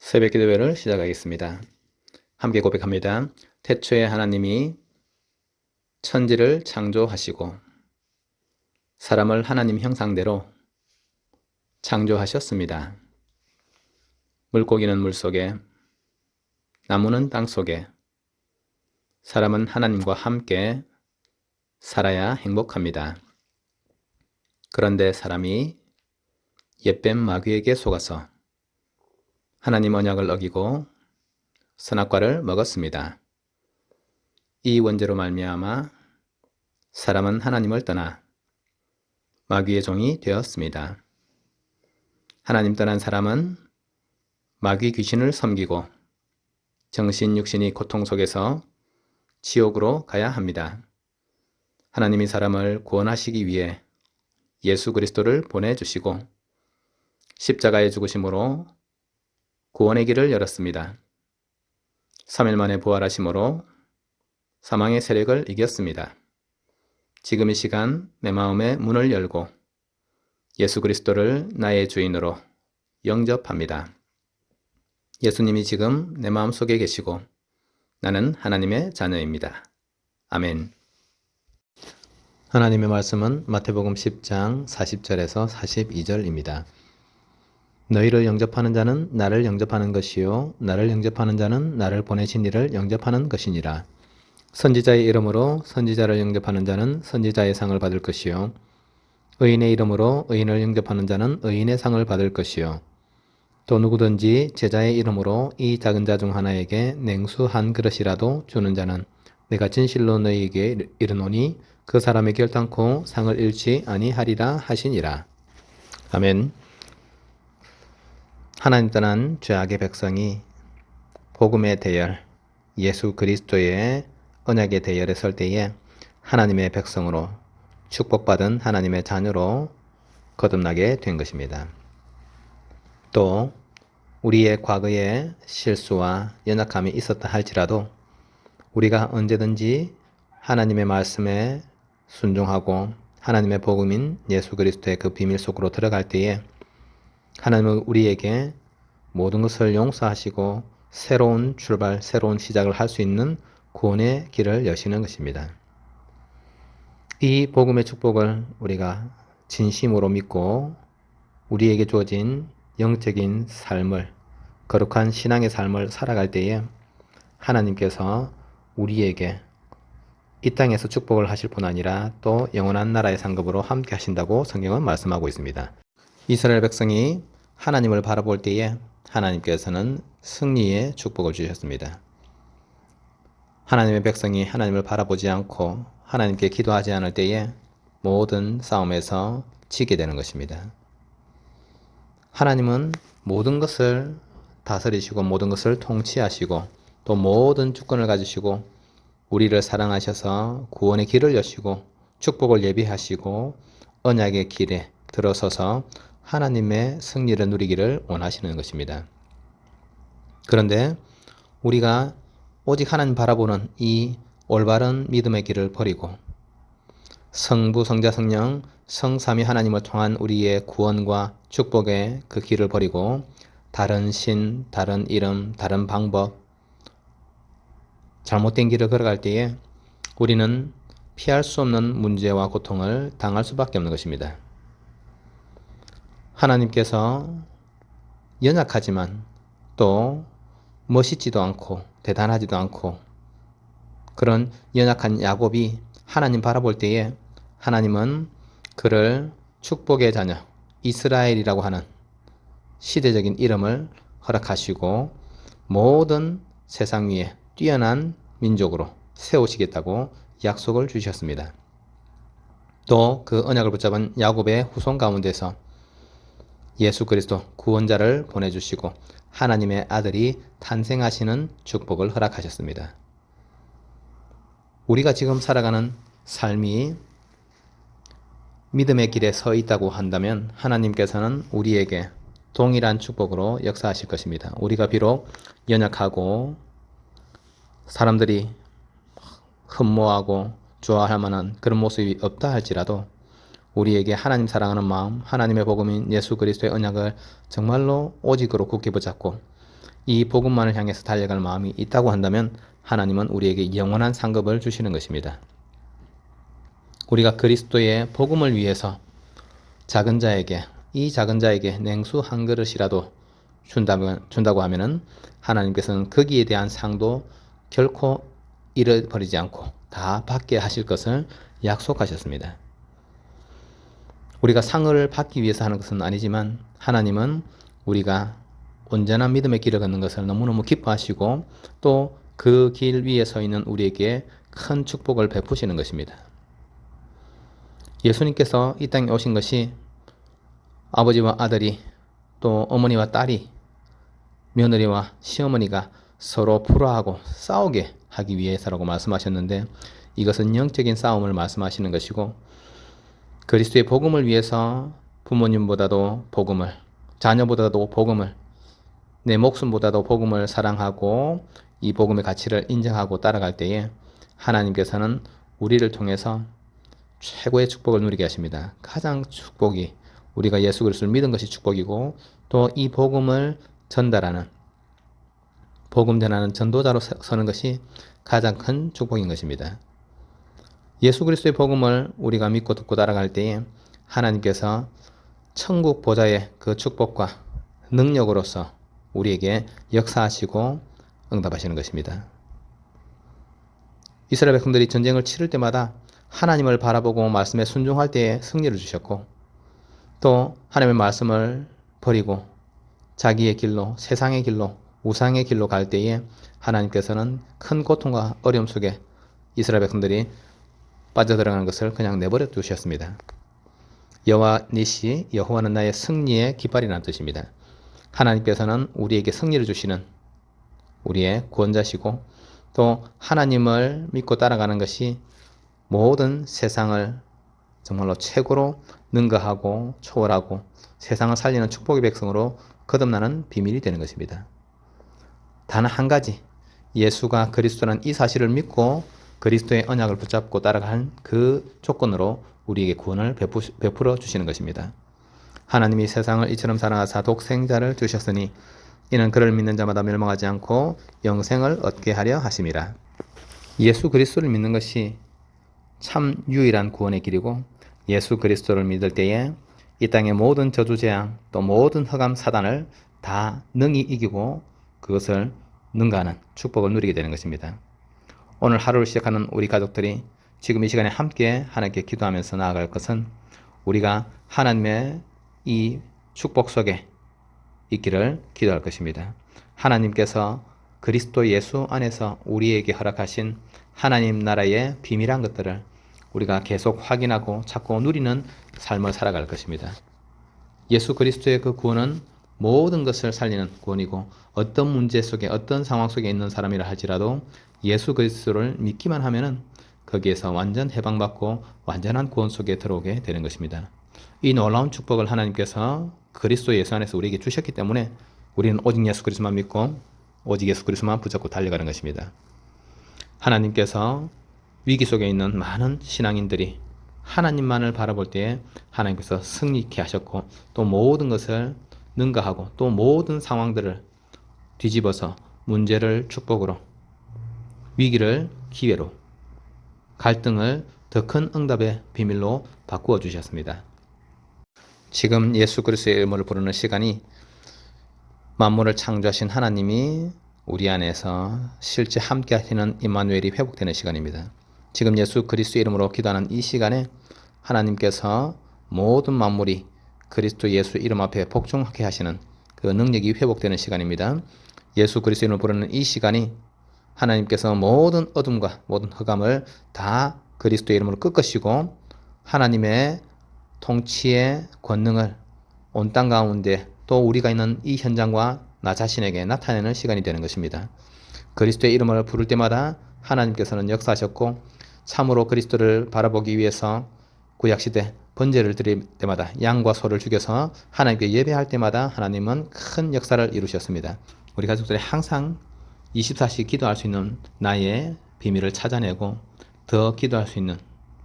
새벽 기도회를 시작하겠습니다. 함께 고백합니다. 태초에 하나님이 천지를 창조하시고 사람을 하나님 형상대로 창조하셨습니다. 물고기는 물속에, 나무는 땅속에, 사람은 하나님과 함께 살아야 행복합니다. 그런데 사람이 옛뱀 마귀에게 속아서 하나님 언약을 어기고 선악과를 먹었습니다. 이 원죄로 말미암아 사람은 하나님을 떠나 마귀의 종이 되었습니다. 하나님 떠난 사람은 마귀 귀신을 섬기고 정신 육신이 고통 속에서 지옥으로 가야 합니다. 하나님이 사람을 구원하시기 위해 예수 그리스도를 보내주시고 십자가의 죽으심으로 구원의 길을 열었습니다. 3일 만에 부활하심으로 사망의 세력을 이겼습니다. 지금 이 시간 내 마음의 문을 열고 예수 그리스도를 나의 주인으로 영접합니다. 예수님이 지금 내 마음속에 계시고 나는 하나님의 자녀입니다. 아멘. 하나님의 말씀은 마태복음 10장 40절에서 42절입니다. 너희를 영접하는 자는 나를 영접하는 것이요 나를 영접하는 자는 나를 보내신 이를 영접하는 것이니라. 선지자의 이름으로 선지자를 영접하는 자는 선지자의 상을 받을 것이요 의인의 이름으로 의인을 영접하는 자는 의인의 상을 받을 것이요 또 누구든지 제자의 이름으로 이 작은 자 중 하나에게 냉수 한 그릇이라도 주는 자는 내가 진실로 너희에게 이르노니 그 사람의 결단코 상을 잃지 아니하리라 하시니라. 아멘. 하나님 떠난 죄악의 백성이 복음의 대열, 예수 그리스도의 언약의 대열에 설 때에 하나님의 백성으로 축복받은 하나님의 자녀로 거듭나게 된 것입니다. 또 우리의 과거의 실수와 연약함이 있었다 할지라도 우리가 언제든지 하나님의 말씀에 순종하고 하나님의 복음인 예수 그리스도의 그 비밀 속으로 들어갈 때에 하나님은 우리에게 모든 것을 용서하시고 새로운 출발, 새로운 시작을 할 수 있는 구원의 길을 여시는 것입니다. 이 복음의 축복을 우리가 진심으로 믿고 우리에게 주어진 영적인 삶을, 거룩한 신앙의 삶을 살아갈 때에 하나님께서 우리에게 이 땅에서 축복을 하실 뿐 아니라 또 영원한 나라의 상급으로 함께 하신다고 성경은 말씀하고 있습니다. 이스라엘 백성이 하나님을 바라볼 때에 하나님께서는 승리의 축복을 주셨습니다. 하나님의 백성이 하나님을 바라보지 않고 하나님께 기도하지 않을 때에 모든 싸움에서 지게 되는 것입니다. 하나님은 모든 것을 다스리시고 모든 것을 통치하시고 또 모든 주권을 가지시고 우리를 사랑하셔서 구원의 길을 여시고 축복을 예비하시고 언약의 길에 들어서서 하나님의 승리를 누리기를 원하시는 것입니다. 그런데 우리가 오직 하나님 바라보는 이 올바른 믿음의 길을 버리고 성부, 성자, 성령, 성삼위 하나님을 통한 우리의 구원과 축복의 그 길을 버리고 다른 신, 다른 이름, 다른 방법, 잘못된 길을 걸어갈 때에 우리는 피할 수 없는 문제와 고통을 당할 수밖에 없는 것입니다. 하나님께서 연약하지만 또 멋있지도 않고 대단하지도 않고 그런 연약한 야곱이 하나님 바라볼 때에 하나님은 그를 축복의 자녀 이스라엘이라고 하는 시대적인 이름을 허락하시고 모든 세상 위에 뛰어난 민족으로 세우시겠다고 약속을 주셨습니다. 또 그 언약을 붙잡은 야곱의 후손 가운데서 예수 그리스도 구원자를 보내주시고 하나님의 아들이 탄생하시는 축복을 허락하셨습니다. 우리가 지금 살아가는 삶이 믿음의 길에 서 있다고 한다면 하나님께서는 우리에게 동일한 축복으로 역사하실 것입니다. 우리가 비록 연약하고 사람들이 흠모하고 좋아할 만한 그런 모습이 없다 할지라도 우리에게 하나님 사랑하는 마음, 하나님의 복음인 예수 그리스도의 언약을 정말로 오직으로 굳게 붙잡고 이 복음만을 향해서 달려갈 마음이 있다고 한다면 하나님은 우리에게 영원한 상급을 주시는 것입니다. 우리가 그리스도의 복음을 위해서 이 작은 자에게 냉수 한 그릇이라도 준다고 하면은 하나님께서는 거기에 대한 상도 결코 잃어버리지 않고 다 받게 하실 것을 약속하셨습니다. 우리가 상을 받기 위해서 하는 것은 아니지만 하나님은 우리가 온전한 믿음의 길을 걷는 것을 너무너무 기뻐하시고 또 그 길 위에 서 있는 우리에게 큰 축복을 베푸시는 것입니다. 예수님께서 이 땅에 오신 것이 아버지와 아들이 또 어머니와 딸이 며느리와 시어머니가 서로 불화하고 싸우게 하기 위해서라고 말씀하셨는데 이것은 영적인 싸움을 말씀하시는 것이고 그리스도의 복음을 위해서 부모님보다도 복음을, 자녀보다도 복음을, 내 목숨보다도 복음을 사랑하고 이 복음의 가치를 인정하고 따라갈 때에 하나님께서는 우리를 통해서 최고의 축복을 누리게 하십니다. 가장 축복이 우리가 예수 그리스도를 믿은 것이 축복이고 또 이 복음을 전달하는 복음 전하는 전도자로 서는 것이 가장 큰 축복인 것입니다. 예수 그리스도의 복음을 우리가 믿고 듣고 따라갈 때에 하나님께서 천국 보좌의 그 축복과 능력으로서 우리에게 역사하시고 응답하시는 것입니다. 이스라엘 백성들이 전쟁을 치를 때마다 하나님을 바라보고 말씀에 순종할 때에 승리를 주셨고 또 하나님의 말씀을 버리고 자기의 길로, 세상의 길로, 우상의 길로 갈 때에 하나님께서는 큰 고통과 어려움 속에 이스라엘 백성들이 빠져들어가는 것을 그냥 내버려 두셨습니다. 여호와 니시, 여호와는 나의 승리의 깃발이라는 뜻입니다. 하나님께서는 우리에게 승리를 주시는 우리의 구원자시고 또 하나님을 믿고 따라가는 것이 모든 세상을 정말로 최고로 능가하고 초월하고 세상을 살리는 축복의 백성으로 거듭나는 비밀이 되는 것입니다. 단 한 가지, 예수가 그리스도라는 이 사실을 믿고 그리스도의 언약을 붙잡고 따라갈 그 조건으로 우리에게 구원을 베풀어 주시는 것입니다. 하나님이 세상을 이처럼 사랑하사 독생자를 주셨으니 이는 그를 믿는 자마다 멸망하지 않고 영생을 얻게 하려 하심이라. 예수 그리스도를 믿는 것이 참 유일한 구원의 길이고 예수 그리스도를 믿을 때에 이 땅의 모든 저주재앙 또 모든 흑암 사단을 다 능히 이기고 그것을 능가하는 축복을 누리게 되는 것입니다. 오늘 하루를 시작하는 우리 가족들이 지금 이 시간에 함께 하나님께 기도하면서 나아갈 것은 우리가 하나님의 이 축복 속에 있기를 기도할 것입니다. 하나님께서 그리스도 예수 안에서 우리에게 허락하신 하나님 나라의 비밀한 것들을 우리가 계속 확인하고 찾고 누리는 삶을 살아갈 것입니다. 예수 그리스도의 그 구원은 모든 것을 살리는 구원이고 어떤 문제 속에 어떤 상황 속에 있는 사람이라 할지라도 예수 그리스도를 믿기만 하면은 거기에서 완전 해방받고 완전한 구원 속에 들어오게 되는 것입니다. 이 놀라운 축복을 하나님께서 그리스도 예수 안에서 우리에게 주셨기 때문에 우리는 오직 예수 그리스도만 믿고 오직 예수 그리스도만 붙잡고 달려가는 것입니다. 하나님께서 위기 속에 있는 많은 신앙인들이 하나님만을 바라볼 때에 하나님께서 승리케 하셨고 또 모든 것을 능가하고 또 모든 상황들을 뒤집어서 문제를 축복으로 위기를 기회로 갈등을 더 큰 응답의 비밀로 바꾸어 주셨습니다. 지금 예수 그리스도의 이름을 부르는 시간이 만물을 창조하신 하나님이 우리 안에서 실제 함께 하시는 임마누엘이 회복되는 시간입니다. 지금 예수 그리스도의 이름으로 기도하는 이 시간에 하나님께서 모든 만물이 그리스도 예수 이름 앞에 복종하게 하시는 그 능력이 회복되는 시간입니다. 예수 그리스도의 이름을 부르는 이 시간이 하나님께서 모든 어둠과 모든 흑암을 다 그리스도의 이름으로 꺾으시고 하나님의 통치의 권능을 온 땅 가운데 또 우리가 있는 이 현장과 나 자신에게 나타내는 시간이 되는 것입니다. 그리스도의 이름을 부를 때마다 하나님께서는 역사하셨고 참으로 그리스도를 바라보기 위해서 구약시대 번제를 드릴 때마다 양과 소를 죽여서 하나님께 예배할 때마다 하나님은 큰 역사를 이루셨습니다. 우리 가족들이 항상 24시 기도할 수 있는 나의 비밀을 찾아내고 더 기도할 수 있는,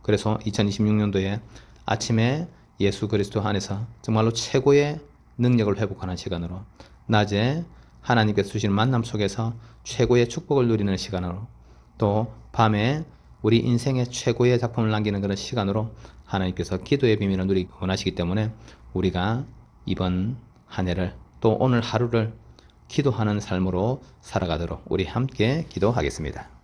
그래서 2026년도에 아침에 예수 그리스도 안에서 정말로 최고의 능력을 회복하는 시간으로, 낮에 하나님께서 주시는 만남 속에서 최고의 축복을 누리는 시간으로, 또 밤에 우리 인생의 최고의 작품을 남기는 그런 시간으로 하나님께서 기도의 비밀을 누리기 원하시기 때문에 우리가 이번 한 해를, 또 오늘 하루를 기도하는 삶으로 살아가도록 우리 함께 기도하겠습니다.